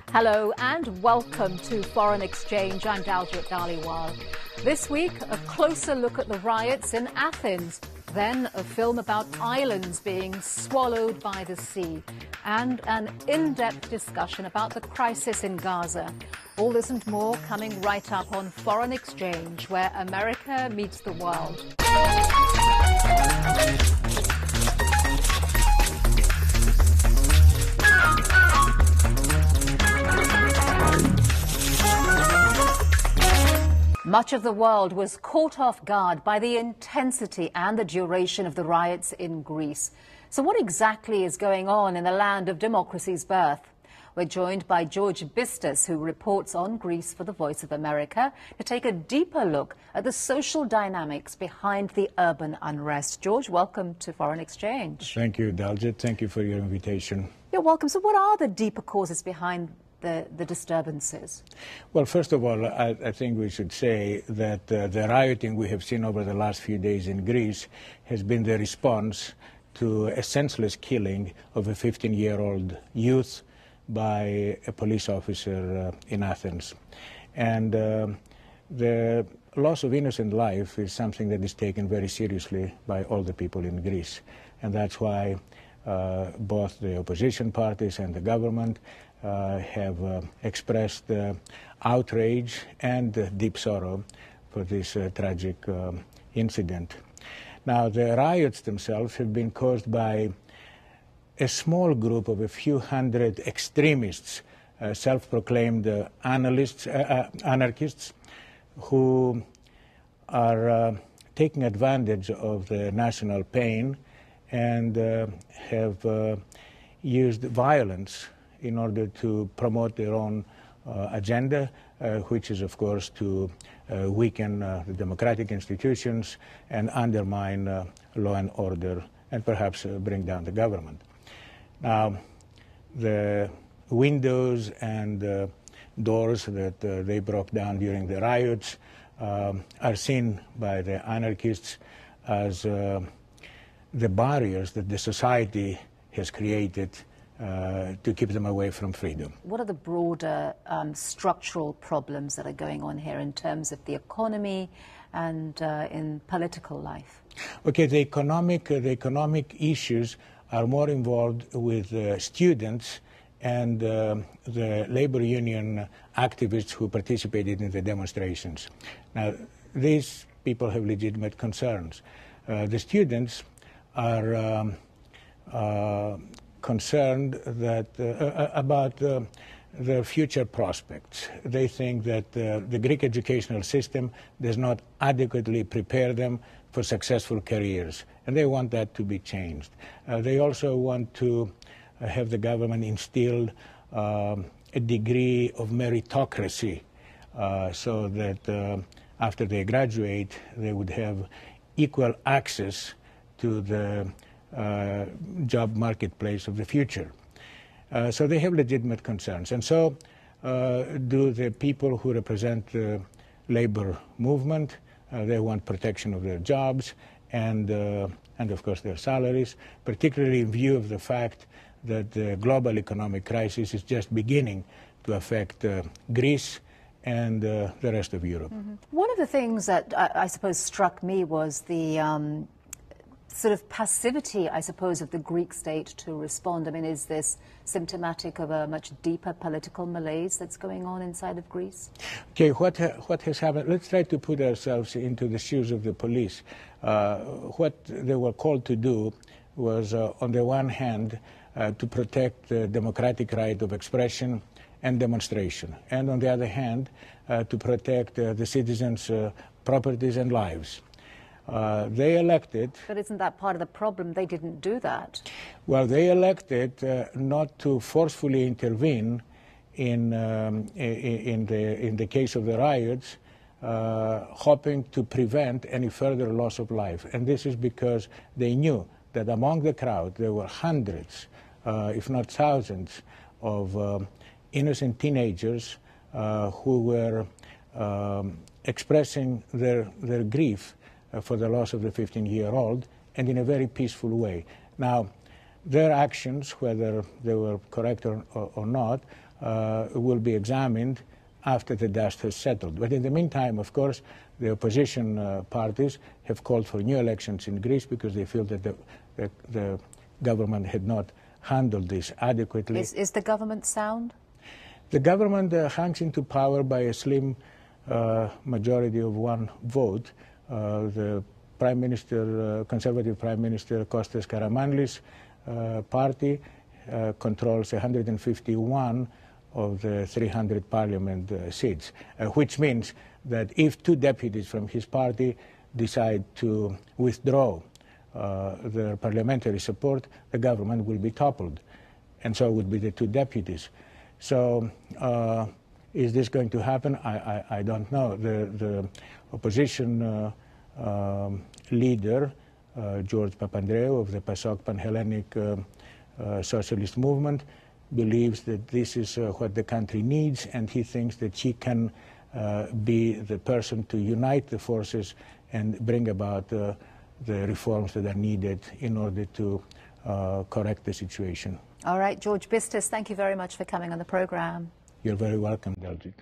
Hello and welcome to Foreign Exchange. I'm Daljit Dhaliwal. This week, a closer look at the riots in Athens. Then a film about islands being swallowed by the sea. And an in-depth discussion about the crisis in Gaza. All this and more coming right up on Foreign Exchange, where America meets the world. Much of the world was caught off guard by the intensity and the duration of the riots in Greece. So what exactly is going on in the land of democracy's birth? We're joined by George Bistas, who reports on Greece for the Voice of America, to take a deeper look at the social dynamics behind the urban unrest. George, welcome to Foreign Exchange. Thank you, Daljit. Thank you for your invitation. You're welcome. So what are the deeper causes behind the disturbances? Well, first of all, I think we should say that the rioting we have seen over the last few days in Greece has been the response to a senseless killing of a 15-year-old youth by a police officer in Athens. And the loss of innocent life is something that is taken very seriously by all the people in Greece. And that's why both the opposition parties and the government have expressed outrage and deep sorrow for this tragic incident. Now, the riots themselves have been caused by a small group of a few hundred extremists, self-proclaimed anarchists, who are taking advantage of the national pain and have used violence in order to promote their own agenda, which is, of course, to weaken the democratic institutions and undermine law and order and perhaps bring down the government. Now, the windows and doors that they broke down during the riots are seen by the anarchists as the barriers that the society has created to keep them away from freedom. What are the broader structural problems that are going on here in terms of the economy and in political life? Okay, the economic issues are more involved with students and the labor union activists who participated in the demonstrations. Now, these people have legitimate concerns. The students are concerned that about their future prospects. They think that the Greek educational system does not adequately prepare them for successful careers, and they want that to be changed. They also want to have the government instill a degree of meritocracy so that after they graduate, they would have equal access to the job marketplace of the future. So they have legitimate concerns. And so do the people who represent the labor movement. They want protection of their jobs and of course their salaries, particularly in view of the fact that the global economic crisis is just beginning to affect Greece and the rest of Europe. Mm-hmm. One of the things that I suppose struck me was the sort of passivity, I suppose, of the Greek state to respond. I mean, is this symptomatic of a much deeper political malaise that's going on inside of Greece? Okay, what has happened? Let's try to put ourselves into the shoes of the police. What they were called to do was, on the one hand, to protect the democratic right of expression and demonstration, and on the other hand, to protect the citizens' properties and lives. They elected... But isn't that part of the problem? They didn't do that. Well, they elected not to forcefully intervene in the case of the riots, hoping to prevent any further loss of life. And this is because they knew that among the crowd there were hundreds, if not thousands, of innocent teenagers who were expressing their grief for the loss of the 15-year-old, and in a very peaceful way. Now, their actions, whether they were correct or not, will be examined after the dust has settled. But in the meantime, of course, the opposition parties have called for new elections in Greece because they feel that the government had not handled this adequately. Is the government sound? The government hangs into power by a slim majority of one vote. The Prime Minister, Conservative Prime Minister Kostas Karamanlis party controls 151 of the 300 parliament seats, which means that if two deputies from his party decide to withdraw their parliamentary support, the government will be toppled, and so would be the two deputies. So is this going to happen? I don't know. The opposition leader, George Papandreou of the PASOK Pan-Hellenic Socialist Movement, believes that this is what the country needs, and he thinks that he can be the person to unite the forces and bring about the reforms that are needed in order to correct the situation. All right, George Bistis, thank you very much for coming on the program. You're very welcome, Delgic.